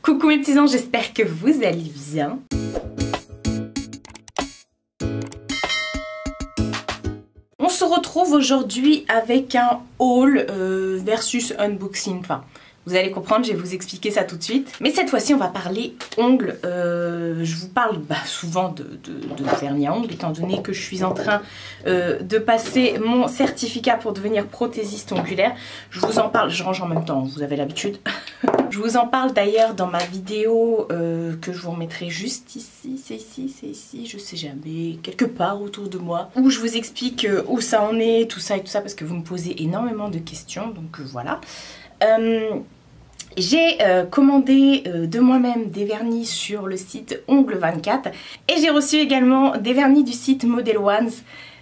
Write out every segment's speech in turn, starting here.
Coucou mes petits anges, j'espère que vous allez bien. On se retrouve aujourd'hui avec un haul versus unboxing. Enfin, vous allez comprendre, je vais vous expliquer ça tout de suite. Mais cette fois-ci, on va parler ongles. Je vous parle souvent de vernis à ongles, étant donné que je suis en train de passer mon certificat pour devenir prothésiste ongulaire. Je vous en parle, je range en même temps, vous avez l'habitude. Je vous en parle d'ailleurs dans ma vidéo que je vous remettrai juste ici, c'est ici, je sais jamais, quelque part autour de moi, où je vous explique où ça en est, tout ça et tout ça, parce que vous me posez énormément de questions, donc voilà. J'ai commandé de moi-même des vernis sur le site Ongle24 et j'ai reçu également des vernis du site Model Ones.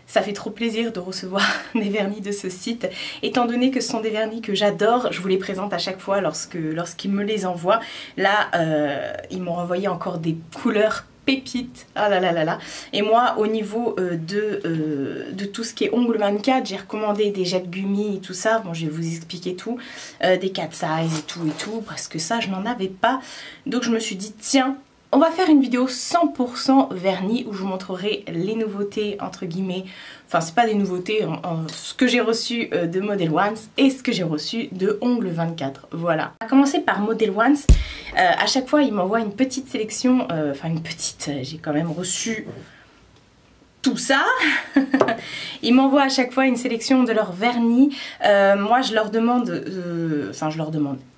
Ça fait trop plaisir de recevoir des vernis de ce site, étant donné que ce sont des vernis que j'adore. Je vous les présente à chaque fois lorsqu'ils me les envoient. Là, ils m'ont envoyé encore des couleurs pépites. Ah là là là là. Et moi, au niveau de tout ce qui est Ongle24, j'ai recommandé des jets gummi et tout ça. Bon, je vais vous expliquer tout. Des 4 size et tout, parce que ça, je n'en avais pas. Donc, je me suis dit, tiens, on va faire une vidéo 100% vernis où je vous montrerai les nouveautés entre guillemets, enfin c'est pas des nouveautés, ce que j'ai reçu de Model Ones et ce que j'ai reçu de Ongle24, voilà. On va commencer par Model Ones. À chaque fois ils m'envoient une petite sélection, enfin une petite, j'ai quand même reçu tout ça. Ils m'envoient à chaque fois une sélection de leurs vernis. Moi je leur demande,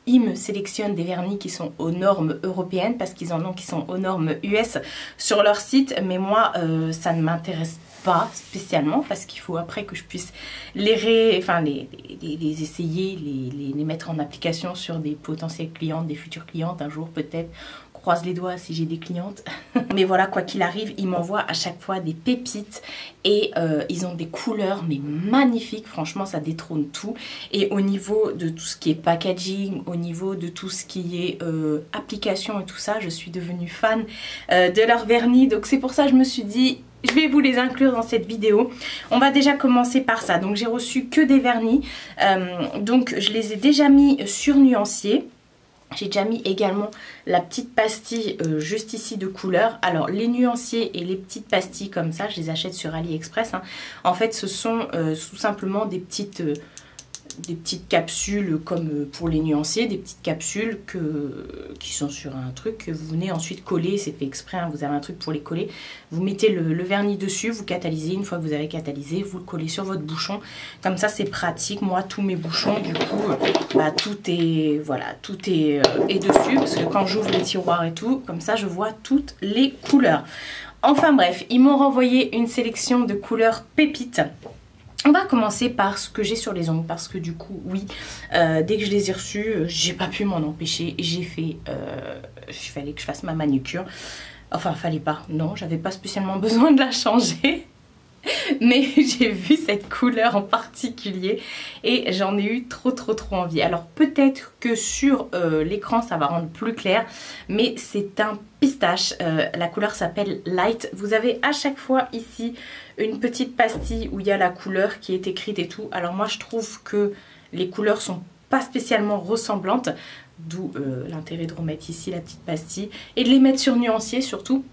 ils me sélectionnent des vernis qui sont aux normes européennes parce qu'ils en ont qui sont aux normes US sur leur site, mais moi ça ne m'intéresse pas spécialement parce qu'il faut après que je puisse les essayer, les mettre en application sur des potentiels clientes, des futures clientes un jour peut-être. Croise les doigts si j'ai des clientes. Mais voilà, quoi qu'il arrive, ils m'envoient à chaque fois des pépites et ils ont des couleurs mais magnifiques. Franchement, ça détrône tout. Et au niveau de tout ce qui est packaging, au niveau de tout ce qui est application et tout ça, je suis devenue fan de leur vernis. Donc c'est pour ça que je me suis dit, je vais vous les inclure dans cette vidéo. On va déjà commencer par ça. Donc j'ai reçu que des vernis. Donc je les ai déjà mis sur nuancier. J'ai déjà mis également la petite pastille juste ici de couleur. Alors les nuanciers et les petites pastilles comme ça, je les achète sur AliExpress. Hein. En fait ce sont tout simplement des petites capsules comme pour les nuanciers, des petites capsules qui sont sur un truc que vous venez ensuite coller, c'est fait exprès, hein, vous avez un truc pour les coller, vous mettez le vernis dessus, vous catalysez, une fois que vous avez catalysé, vous le collez sur votre bouchon, comme ça c'est pratique. Moi tous mes bouchons du coup, tout est dessus, parce que quand j'ouvre les tiroirs et tout, comme ça je vois toutes les couleurs. Enfin bref, ils m'ont renvoyé une sélection de couleurs pépites. On va commencer par ce que j'ai sur les ongles parce que du coup, oui, dès que je les ai reçus, j'ai pas pu m'en empêcher. J'ai fait, il fallait que je fasse ma manucure. Enfin, fallait pas, non, j'avais pas spécialement besoin de la changer. Mais j'ai vu cette couleur en particulier et j'en ai eu trop envie. Alors peut-être que sur l'écran ça va rendre plus clair, mais c'est un pistache. La couleur s'appelle Light. Vous avez à chaque fois ici une petite pastille où il y a la couleur qui est écrite et tout. Alors moi je trouve que les couleurs sont pas spécialement ressemblantes, d'où l'intérêt de remettre ici la petite pastille et de les mettre sur nuancier surtout.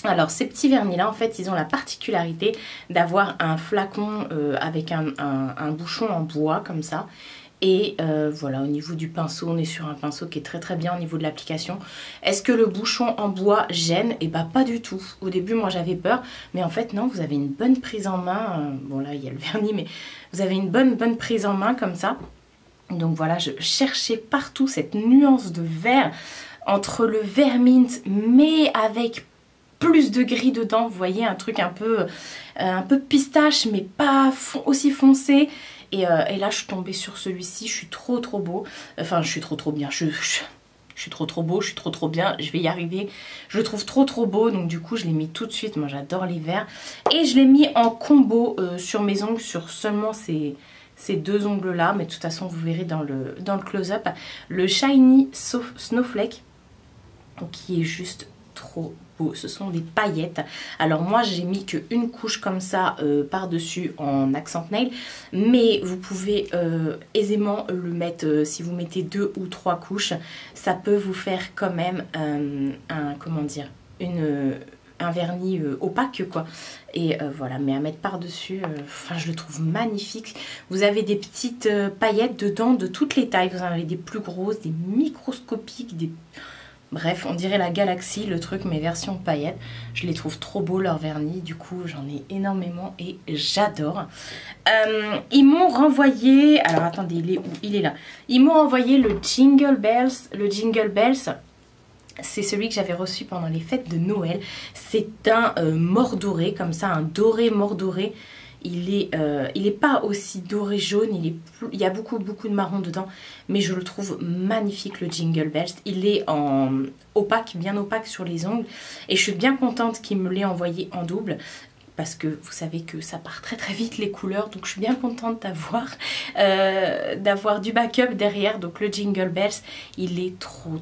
Alors ces petits vernis là en fait ils ont la particularité d'avoir un flacon avec un bouchon en bois comme ça. Et voilà, au niveau du pinceau, on est sur un pinceau qui est très bien au niveau de l'application. Est-ce que le bouchon en bois gêne? Et bah pas du tout. Au début moi j'avais peur, mais en fait non, vous avez une bonne prise en main. Bon là il y a le vernis, mais vous avez une bonne prise en main comme ça. Donc voilà, je cherchais partout cette nuance de vert entre le vert mint mais avec plus de gris dedans, vous voyez, un truc un peu pistache mais pas aussi foncé. Et là je suis tombée sur celui-ci, je suis trop beau, enfin je suis trop bien, je suis trop beau, je suis trop bien, je vais y arriver, je le trouve trop beau, donc du coup je l'ai mis tout de suite, moi j'adore les verts. Et je l'ai mis en combo sur mes ongles, sur seulement ces deux ongles là, mais de toute façon vous verrez dans le close-up, le Shiny Snowflake, qui est juste trop beau. Ce sont des paillettes. Alors moi j'ai mis qu'une couche comme ça par-dessus en accent nail, mais vous pouvez aisément le mettre, si vous mettez 2 ou 3 couches, ça peut vous faire quand même comment dire, un vernis opaque quoi. Et voilà, mais à mettre par-dessus, enfin je le trouve magnifique. Vous avez des petites paillettes dedans de toutes les tailles. Vous en avez des plus grosses, des microscopiques, des... Bref, on dirait la galaxie, le truc, mais version paillettes. Je les trouve trop beaux, leurs vernis. Du coup, j'en ai énormément et j'adore. Ils m'ont renvoyé... Alors, attendez, il est où? Il est là. Ils m'ont envoyé le Jingle Bells. Le Jingle Bells, c'est celui que j'avais reçu pendant les fêtes de Noël. C'est un mordoré, comme ça, un doré mordoré. Il est pas aussi doré jaune, il y a beaucoup de marron dedans, mais je le trouve magnifique le Jingle Bells. Il est en opaque, bien opaque sur les ongles, et je suis bien contente qu'il me l'ait envoyé en double, parce que vous savez que ça part très très vite les couleurs, donc je suis bien contente d'avoir du backup derrière. Donc le Jingle Bells, il est trop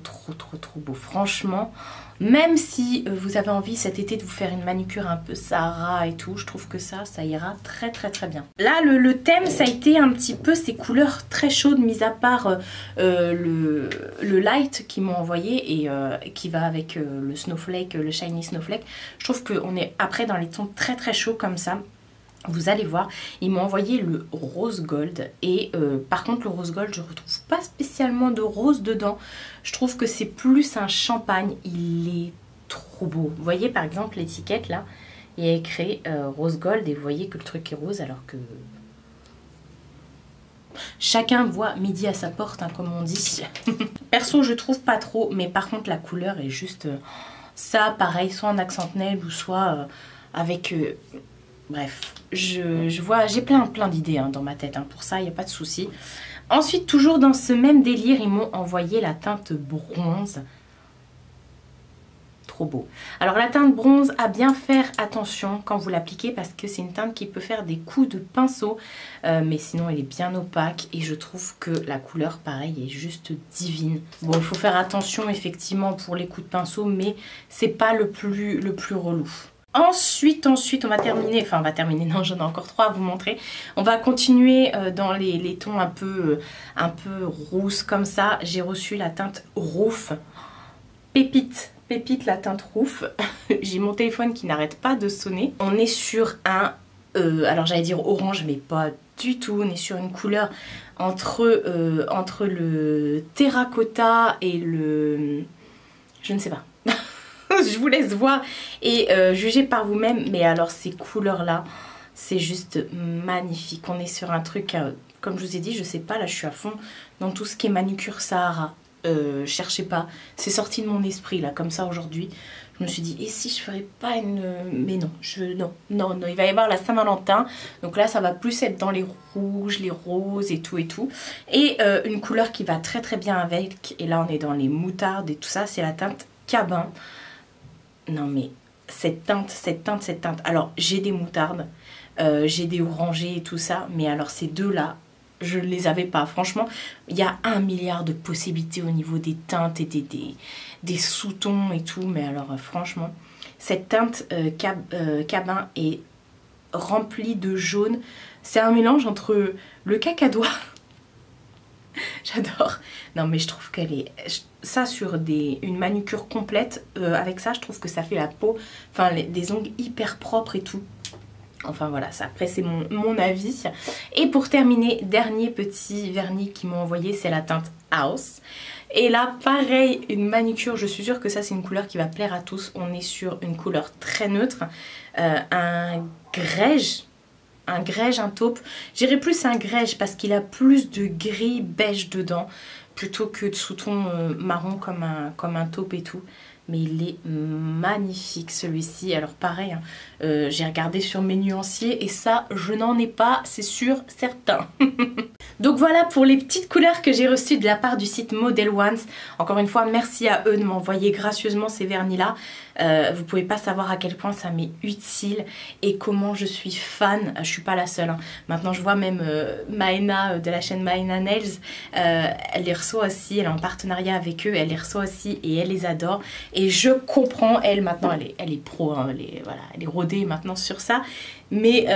beau, franchement. Même si vous avez envie cet été de vous faire une manucure un peu Sahara et tout, je trouve que ça ira très bien. Là, le thème, ça a été un petit peu ces couleurs très chaudes, mis à part le light qu'ils m'ont envoyé et qui va avec le snowflake, le shiny snowflake. Je trouve qu'on est après dans les tons très chauds comme ça. Vous allez voir, ils m'ont envoyé le rose gold et par contre le rose gold, je ne retrouve pas spécialement de rose dedans. Je trouve que c'est plus un champagne, il est trop beau. Vous voyez par exemple l'étiquette là, il y a écrit rose gold et vous voyez que le truc est rose alors que... Chacun voit midi à sa porte, hein, comme on dit. Perso, je trouve pas trop, mais par contre la couleur est juste... ça, pareil, soit en accent nail ou soit avec... Bref, j'ai plein d'idées hein, dans ma tête, hein, pour ça il n'y a pas de souci. Ensuite, toujours dans ce même délire, ils m'ont envoyé la teinte bronze. Trop beau. Alors la teinte bronze, à bien faire attention quand vous l'appliquez parce que c'est une teinte qui peut faire des coups de pinceau. Mais sinon elle est bien opaque et je trouve que la couleur pareil est juste divine. Bon, il faut faire attention effectivement pour les coups de pinceau, mais c'est pas le plus relou. Ensuite, on va terminer, non, j'en ai encore 3 à vous montrer. On va continuer dans les tons un peu rousses comme ça. J'ai reçu la teinte Roof, pépite, la teinte Roof. J'ai mon téléphone qui n'arrête pas de sonner. On est sur un, alors j'allais dire orange, mais pas du tout. On est sur une couleur entre le terracotta et le... je ne sais pas. Je vous laisse voir et juger par vous-même. Mais alors ces couleurs là, c'est juste magnifique. On est sur un truc, comme je vous ai dit, je sais pas, là je suis à fond dans tout ce qui est manucure Sahara. Cherchez pas, c'est sorti de mon esprit là, comme ça aujourd'hui. Je me suis dit, et si je ferais pas une... Mais non, non, il va y avoir la Saint-Valentin. Donc là, ça va plus être dans les rouges, les roses et tout. Et une couleur qui va très bien avec. Et là, on est dans les moutardes et tout ça. C'est la teinte Cabin. Non mais cette teinte. Alors j'ai des moutardes, j'ai des orangés et tout ça, mais alors ces deux là, je ne les avais pas. Franchement, il y a 1 milliard de possibilités au niveau des teintes et des sous-tons et tout, mais alors franchement, cette teinte Cabin est remplie de jaune. C'est un mélange entre le cacadois... J'adore. Non mais je trouve qu'elle est... Ça sur une manucure complète, avec ça je trouve que ça fait la peau, enfin des ongles hyper propres et tout. Enfin voilà, ça après c'est mon avis. Et pour terminer, dernier petit vernis qu'ils m'ont envoyé, c'est la teinte House. Et là pareil, une manucure, je suis sûre que ça c'est une couleur qui va plaire à tous. On est sur une couleur très neutre, un grège, un taupe. J'irais plus un grège parce qu'il a plus de gris beige dedans plutôt que de sous-ton marron comme un taupe et tout. Mais il est magnifique celui-ci. Alors pareil, hein, j'ai regardé sur mes nuanciers et ça je n'en ai pas, c'est sûr, certain. Donc voilà pour les petites couleurs que j'ai reçues de la part du site Model Ones. Encore une fois, merci à eux de m'envoyer gracieusement ces vernis là. Vous pouvez pas savoir à quel point ça m'est utile et comment je suis fan. Je suis pas la seule, hein. Maintenant je vois même Maëna de la chaîne Maëna Nails, elle les reçoit aussi, elle est en partenariat avec eux, elle les reçoit aussi et elle les adore. Et je comprends, elle maintenant elle est pro, hein, voilà, elle est rodée maintenant sur ça. Mais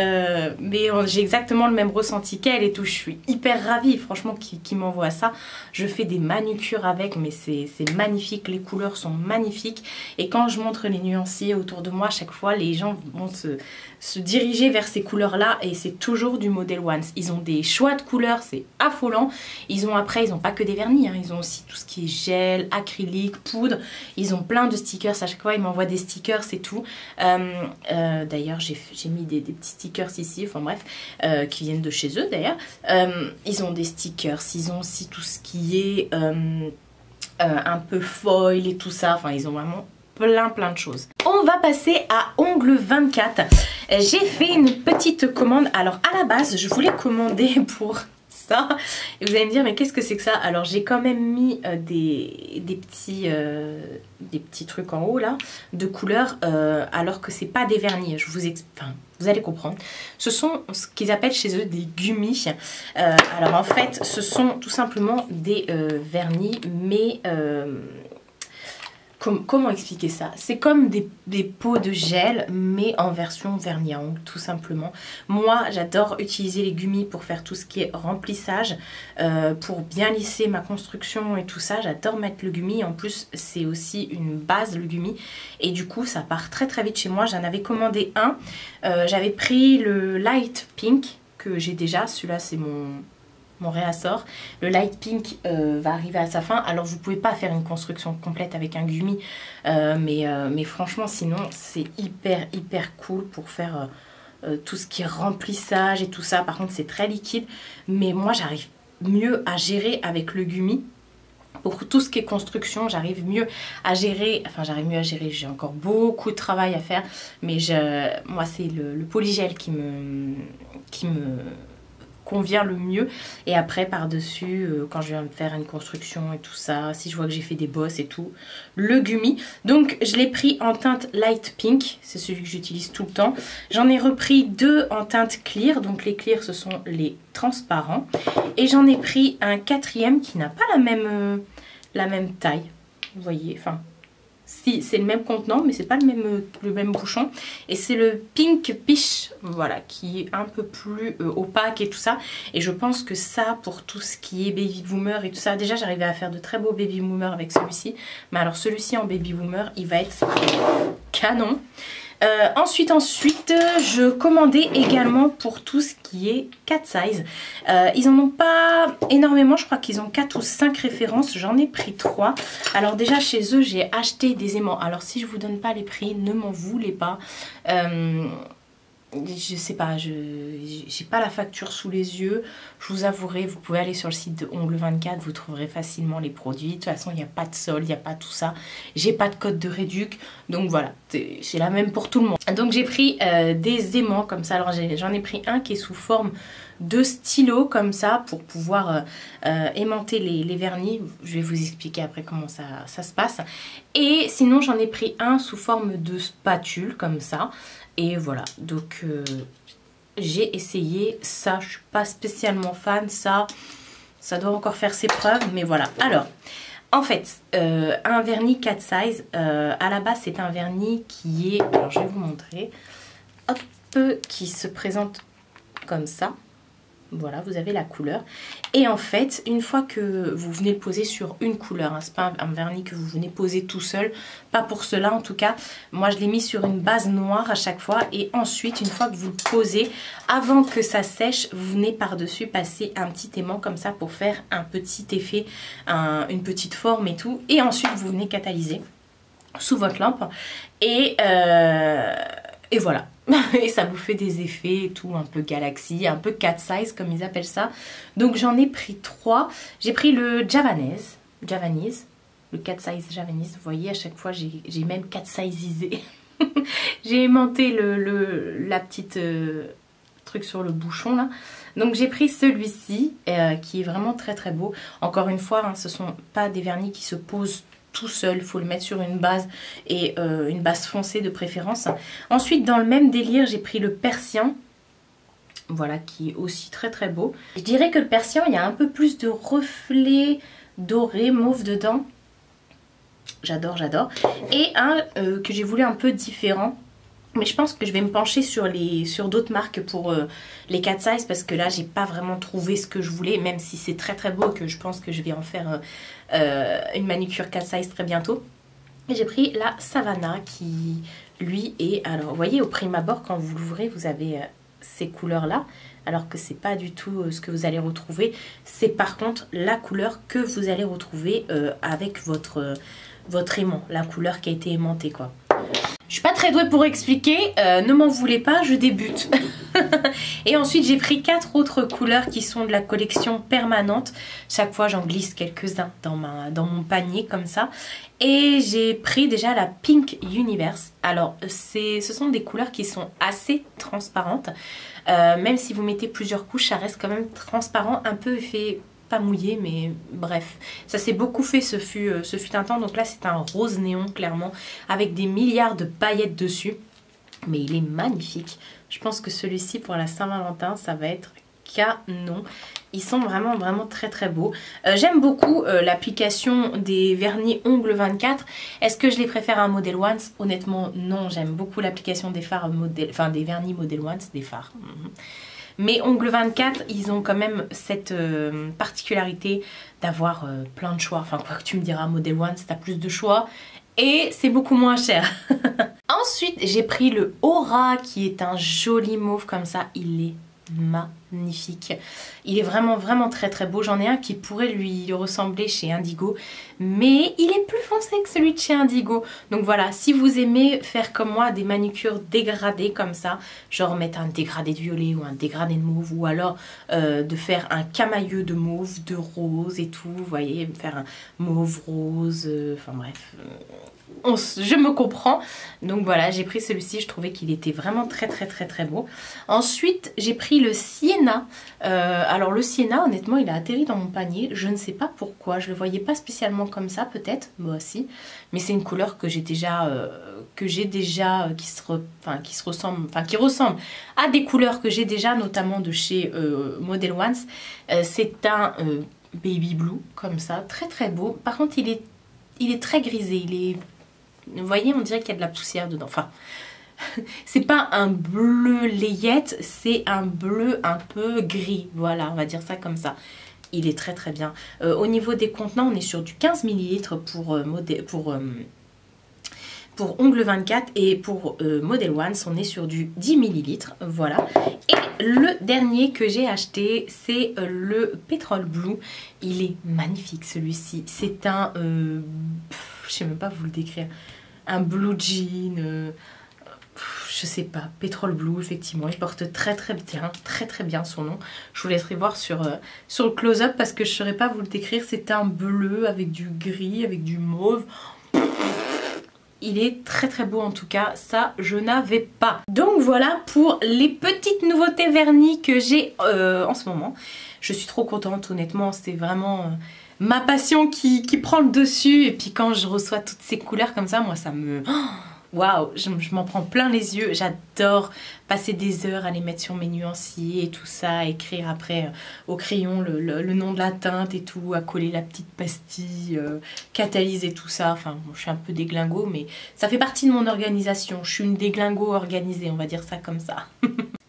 j'ai exactement le même ressenti qu'elle et tout. Je suis hyper ravie, franchement, qui m'envoie ça. Je fais des manucures avec, mais c'est magnifique. Les couleurs sont magnifiques. Et quand je montre les nuanciers autour de moi, à chaque fois, les gens vont se diriger vers ces couleurs-là. Et c'est toujours du Model Ones. Ils ont des choix de couleurs, c'est affolant. Ils ont pas que des vernis, hein. Ils ont aussi tout ce qui est gel, acrylique, poudre. Ils ont plein de stickers. À chaque fois, ils m'envoient des stickers, c'est tout. D'ailleurs, j'ai mis des petits stickers ici, enfin bref, qui viennent de chez eux d'ailleurs. Ils ont des stickers, ils ont aussi tout ce qui est un peu foil et tout ça, enfin ils ont vraiment plein de choses. On va passer à Ongle 24. J'ai fait une petite commande. Alors à la base, je voulais commander pour ça. Et vous allez me dire, mais qu'est-ce que c'est que ça? Alors j'ai quand même mis des petits trucs en haut là, de couleurs, alors que c'est pas des vernis. Enfin, vous allez comprendre. Ce sont ce qu'ils appellent chez eux des gummies. Alors en fait, ce sont tout simplement des vernis, mais... Comment expliquer ça? C'est comme des pots de gel, mais en version vernis à ongles, tout simplement. Moi, j'adore utiliser les gummies pour faire tout ce qui est remplissage, pour bien lisser ma construction et tout ça. J'adore mettre le gummi. En plus, c'est aussi une base, le gummi. Et du coup, ça part très vite chez moi. J'en avais commandé un. J'avais pris le Light Pink, que j'ai déjà. Celui-là, c'est mon réassort. Le light pink va arriver à sa fin. Alors vous pouvez pas faire une construction complète avec un gummi, mais franchement sinon c'est hyper cool pour faire tout ce qui est remplissage et tout ça. Par contre c'est très liquide, mais moi j'arrive mieux à gérer avec le gummi. Pour tout ce qui est construction, j'arrive mieux à gérer, j'ai encore beaucoup de travail à faire, mais moi c'est le polygel qui me convient le mieux. Et après par dessus, quand je viens de faire une construction et tout ça, si je vois que j'ai fait des bosses et tout, le gummi. Donc je l'ai pris en teinte light pink, c'est celui que j'utilise tout le temps. J'en ai repris deux en teinte clear, donc les clear ce sont les transparents, et j'en ai pris un quatrième qui n'a pas la même taille, vous voyez, enfin si c'est le même contenant mais c'est pas le même bouchon, et c'est le Pink Peach, voilà, qui est un peu plus opaque et tout ça. Et je pense que ça, pour tout ce qui est baby boomer et tout ça, déjà j'arrivais à faire de très beaux baby boomer avec celui-ci, mais alors celui-ci en baby boomer il va être canon. Ensuite, je commandais également pour tout ce qui est 4 size. Ils en ont pas énormément, je crois qu'ils ont 4 ou 5 références. J'en ai pris 3. Alors déjà chez eux, j'ai acheté des aimants. Alors si je vous donne pas les prix, ne m'en voulez pas. Je sais pas, j'ai pas la facture sous les yeux. Je vous avouerai, vous pouvez aller sur le site de Ongle 24, vous trouverez facilement les produits. De toute façon, il n'y a pas de solde, il n'y a pas tout ça. J'ai pas de code de réduc, donc voilà, c'est la même pour tout le monde. Donc j'ai pris des aimants comme ça. Alors j'en ai pris un qui est sous forme de stylo comme ça pour pouvoir aimanter les vernis. Je vais vous expliquer après comment ça se passe. Et sinon j'en ai pris un sous forme de spatule comme ça. Et voilà, donc j'ai essayé ça, je suis pas spécialement fan, ça doit encore faire ses preuves, mais voilà. Alors, en fait, un vernis 4 size, à la base c'est un vernis qui est, alors je vais vous montrer, hop, qui se présente comme ça. Voilà, vous avez la couleur. Et en fait, une fois que vous venez le poser sur une couleur, hein, c'est pas un vernis que vous venez poser tout seul, pas pour cela en tout cas. Moi, je l'ai mis sur une base noire à chaque fois. Et ensuite, une fois que vous le posez, avant que ça sèche, vous venez par-dessus passer un petit aimant comme ça pour faire un petit effet, une petite forme et tout. Et ensuite, vous venez catalyser sous votre lampe. Et voilà. Et ça vous fait des effets et tout, un peu galaxie, un peu 4 size comme ils appellent ça. Donc j'en ai pris 3. J'ai pris le Javanese, le 4 size Javanese. Vous voyez, à chaque fois j'ai même 4 sizisé. J'ai aimanté la petite truc sur le bouchon là. Donc j'ai pris celui-ci qui est vraiment très très beau. Encore une fois, hein, ce ne sont pas des vernis qui se posent tout seul, il faut le mettre sur une base et une base foncée de préférence. Ensuite dans le même délire j'ai pris le persien. Voilà, qui est aussi très très beau. Je dirais que le persien, il y a un peu plus de reflets dorés, mauve dedans. J'adore, j'adore. Et un que j'ai voulu un peu différent. Mais je pense que je vais me pencher sur d'autres marques pour les 4 size. Parce que là, j'ai pas vraiment trouvé ce que je voulais. Même si c'est très très beau, que je pense que je vais en faire une manicure 4 size très bientôt. Et j'ai pris la Savannah qui, lui, est... Alors, vous voyez, au prime abord, quand vous l'ouvrez, vous avez... ces couleurs là, alors que c'est pas du tout ce que vous allez retrouver. C'est par contre la couleur que vous allez retrouver avec votre aimant, la couleur qui a été aimantée quoi. Je suis pas très douée pour expliquer, ne m'en voulez pas, je débute. Et ensuite j'ai pris 4 autres couleurs qui sont de la collection permanente. Chaque fois j'en glisse quelques-uns dans mon panier comme ça. Et j'ai pris déjà la Pink Universe. Alors ce sont des couleurs qui sont assez transparentes. Même si vous mettez plusieurs couches, ça reste quand même transparent, un peu effet... pas mouillé mais bref, ça s'est beaucoup fait ce fut un temps. Donc là c'est un rose néon clairement avec des milliards de paillettes dessus, mais il est magnifique. Je pense que celui-ci pour la Saint-Valentin ça va être canon. Ils sont vraiment vraiment très très beaux. J'aime beaucoup l'application des vernis ongles 24. Est-ce que je les préfère à Model Ones? Honnêtement non, j'aime beaucoup l'application des fards modèle, enfin des vernis Model Ones, des fards. Mais ongles 24, ils ont quand même cette particularité d'avoir plein de choix. Enfin, quoi que tu me diras, Model One, t'as plus de choix. Et c'est beaucoup moins cher. Ensuite, j'ai pris le Aura, qui est un joli mauve comme ça. Il est magnifique. Il est vraiment vraiment très très beau. J'en ai un qui pourrait lui ressembler chez Indigo, mais il est plus foncé que celui de chez Indigo. Donc voilà, si vous aimez faire comme moi des manucures dégradées comme ça, genre mettre un dégradé de violet ou un dégradé de mauve, ou alors de faire un camailleux de mauve, de rose et tout, vous voyez, faire un mauve rose, enfin bref... je me comprends. Donc voilà, j'ai pris celui-ci, je trouvais qu'il était vraiment très très très très beau. Ensuite j'ai pris le Sienna. Alors le Sienna, honnêtement il a atterri dans mon panier, je ne sais pas pourquoi, je le voyais pas spécialement comme ça, peut-être, moi aussi, mais c'est une couleur que j'ai déjà qui ressemble à des couleurs que j'ai déjà, notamment de chez Model Ones. C'est un baby blue comme ça, très très beau. Par contre il est très grisé, vous voyez, on dirait qu'il y a de la poussière dedans. Enfin, c'est pas un bleu layette, c'est un bleu un peu gris. Voilà, on va dire ça comme ça. Il est très très bien. Au niveau des contenants, on est sur du 15 ml pour ongles 24 et pour Model Ones, on est sur du 10 ml. Voilà. Et le dernier que j'ai acheté, c'est le Petrol Blue. Il est magnifique celui-ci. C'est un... je sais même pas vous le décrire. Un blue jean... je sais pas, Petrol Blue, effectivement, il porte très très bien son nom. Je vous laisserai voir sur le close-up parce que je ne saurais pas vous le décrire. C'est un bleu avec du gris, avec du mauve. Il est très très beau en tout cas, ça je n'avais pas. Donc voilà pour les petites nouveautés vernis que j'ai en ce moment. Je suis trop contente, honnêtement, c'est vraiment... ma passion qui prend le dessus. Et puis quand je reçois toutes ces couleurs comme ça, moi ça me... Waouh, je m'en prends plein les yeux. J'adore passer des heures à les mettre sur mes nuanciers et tout ça, écrire après au crayon le nom de la teinte et tout, à coller la petite pastille, catalyser tout ça. Enfin, bon, je suis un peu déglingo, mais ça fait partie de mon organisation. Je suis une déglingo organisée, on va dire ça comme ça.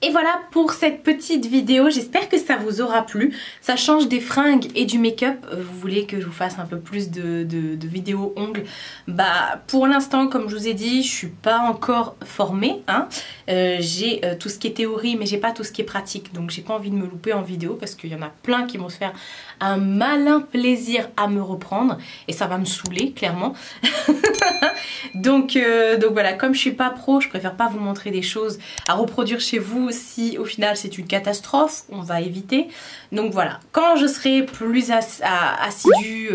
Et voilà pour cette petite vidéo, j'espère que ça vous aura plu. Ça change des fringues et du make-up. Vous voulez que je vous fasse un peu plus de vidéos ongles? Bah pour l'instant, comme je vous ai dit, je suis pas encore formée, hein. J'ai tout ce qui est théorie, mais j'ai pas tout ce qui est pratique. Donc j'ai pas envie de me louper en vidéo parce qu'il y en a plein qui vont se faire un malin plaisir à me reprendre. Et ça va me saouler, clairement. Donc voilà, comme je suis pas pro, je préfère pas vous montrer des choses à reproduire chez vous si au final c'est une catastrophe, on va éviter. Donc voilà, quand je serai plus assidue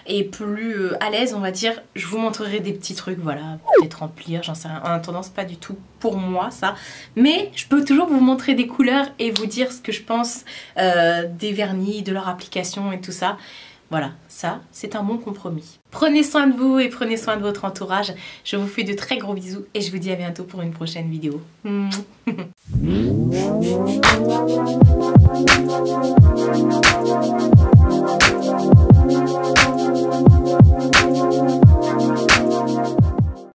et plus à l'aise, on va dire, je vous montrerai des petits trucs, voilà, peut-être remplir, j'en sais rien. En attendant, c'est pas du tout pour moi ça, mais je peux toujours vous montrer des couleurs et vous dire ce que je pense des vernis, de leur application et tout ça. Voilà, ça, c'est un bon compromis. Prenez soin de vous et prenez soin de votre entourage. Je vous fais de très gros bisous et je vous dis à bientôt pour une prochaine vidéo.